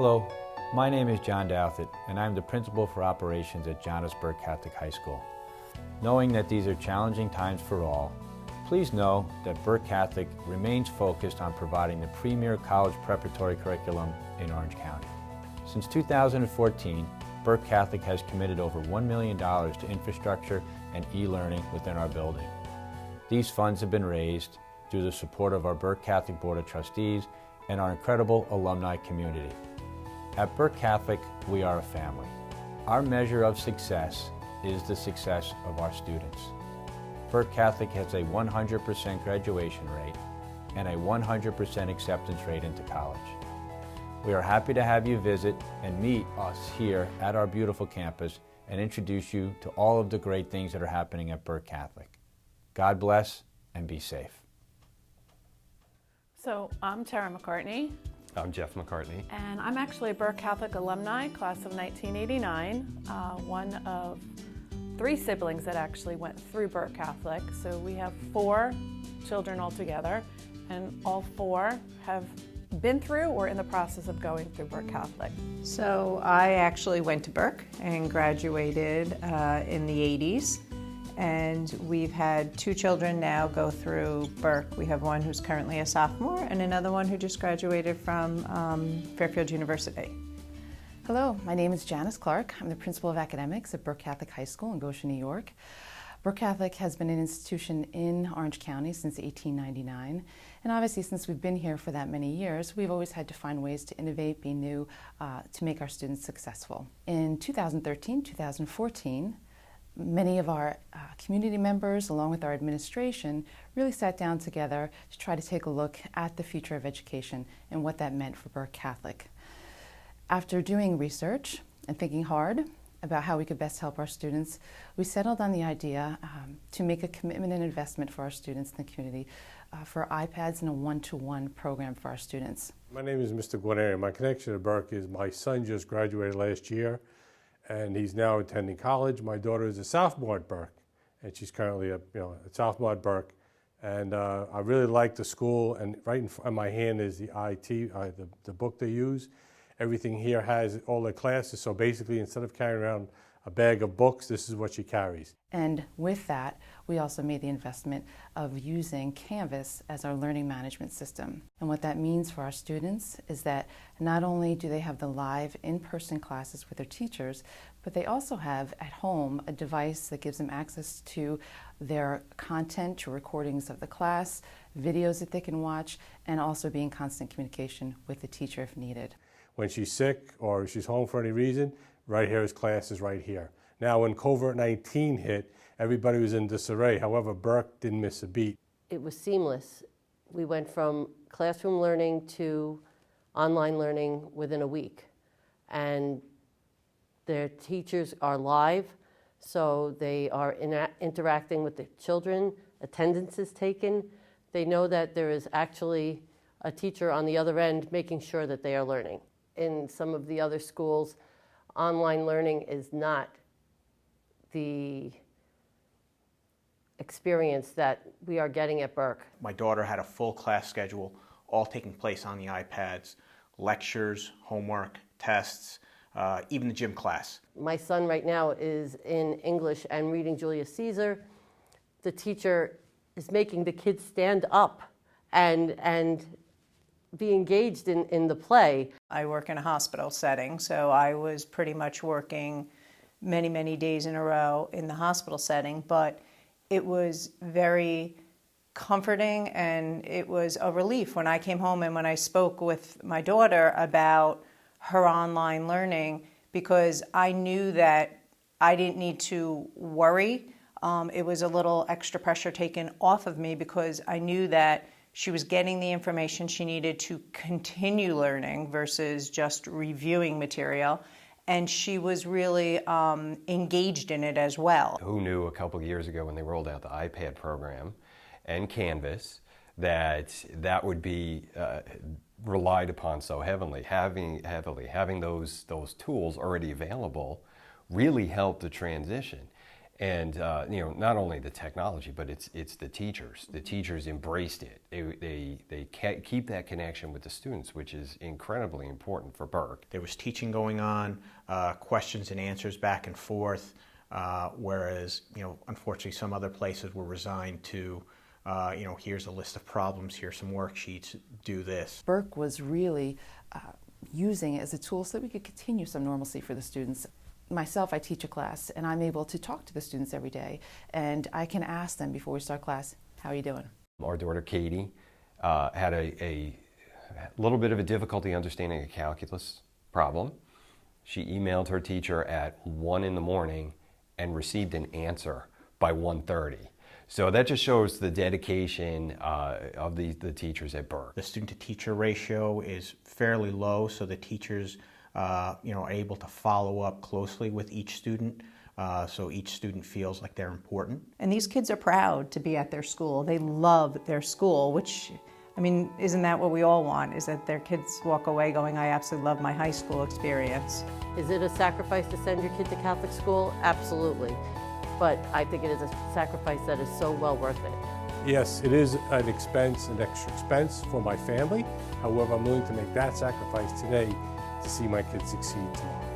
Hello, my name is John Douthit, and I'm the Principal for Operations at Burke Catholic High School. Knowing that these are challenging times for all, please know that Burke Catholic remains focused on providing the premier college preparatory curriculum in Orange County. Since 2014, Burke Catholic has committed over $1 million to infrastructure and e-learning within our building. These funds have been raised through the support of our Burke Catholic Board of Trustees and our incredible alumni community. At Burke Catholic, we are a family. Our measure of success is the success of our students. Burke Catholic has a 100% graduation rate and a 100% acceptance rate into college. We are happy to have you visit and meet us here at our beautiful campus and introduce you to all of the great things that are happening at Burke Catholic. God bless and be safe. So I'm Tara McCartney. I'm Jeff McCartney. And I'm actually a Burke Catholic alumni, class of 1989, one of 3 siblings that actually went through Burke Catholic. So we have 4 children altogether, and all 4 have been through or in the process of going through Burke Catholic. So I actually went to Burke and graduated in the 80s. And we've had 2 children now go through Burke. We have one who's currently a sophomore and another one who just graduated from Fairfield University. Hello, my name is Janice Clark. I'm the Principal of Academics at Burke Catholic High School in Goshen, New York. Burke Catholic has been an institution in Orange County since 1899. And obviously, since we've been here for that many years, we've always had to find ways to innovate, be new, to make our students successful. In 2013, 2014, many of our community members, along with our administration, really sat down together to try to take a look at the future of education and what that meant for Burke Catholic. After doing research and thinking hard about how we could best help our students, we settled on the idea to make a commitment and investment for our students in the community for iPads and a one-to-one program for our students. My name is Mr. Guarneri. My connection to Burke is my son just graduated last year, and he's now attending college. My daughter is a sophomore at Burke, and she's currently a sophomore at Burke. And I really like the school, and right in my hand is the the book they use. Everything here has all the classes, so basically instead of carrying around a bag of books, this is what she carries. And with that, we also made the investment of using Canvas as our learning management system. And what that means for our students is that not only do they have the live in-person classes with their teachers, but they also have at home a device that gives them access to their content, to recordings of the class, videos that they can watch, and also be in constant communication with the teacher if needed. When she's sick or she's home for any reason, right here is classes right here. Now when COVID-19 hit, everybody was in disarray. However, Burke didn't miss a beat. It was seamless. We went from classroom learning to online learning within a week. And their teachers are live, so they are interacting with the children. Attendance is taken. They know that there is actually a teacher on the other end making sure that they are learning. In some of the other schools, online learning is not the experience that we are getting at Burke. My daughter had a full class schedule, all taking place on the iPads, lectures, homework, tests, even the gym class. My son right now is in English and reading Julius Caesar. The teacher is making the kids stand up and be engaged in the play. I work in a hospital setting, so I was pretty much working many, many days in a row in the hospital setting, but it was very comforting and it was a relief when I came home and when I spoke with my daughter about her online learning, because I knew that I didn't need to worry. It was a little extra pressure taken off of me because I knew that she was getting the information she needed to continue learning versus just reviewing material. And she was really engaged in it as well. Who knew a couple of years ago when they rolled out the iPad program and Canvas that would be relied upon so heavily. Having those tools already available really helped the transition. And not only the technology, but it's the teachers. The teachers embraced it. They keep that connection with the students, which is incredibly important for Burke. There was teaching going on, questions and answers back and forth, whereas unfortunately some other places were resigned to here's a list of problems, here's some worksheets, do this. Burke was really using it as a tool so that we could continue some normalcy for the students. Myself, I teach a class, and I'm able to talk to the students every day, and I can ask them before we start class, how are you doing? Our daughter Katie had a little bit of a difficulty understanding a calculus problem. She emailed her teacher at 1 in the morning and received an answer by 1:30. So that just shows the dedication of the teachers at Burke. The student-to-teacher ratio is fairly low, so the teachers are able to follow up closely with each student, so each student feels like they're important. And these kids are proud to be at their school. They love their school, which, isn't that what we all want, is that their kids walk away going, I absolutely love my high school experience. Is it a sacrifice to send your kid to Catholic school? Absolutely. But I think it is a sacrifice that is so well worth it. Yes, it is an expense, an extra expense for my family. However, I'm willing to make that sacrifice today to see my kids succeed tomorrow.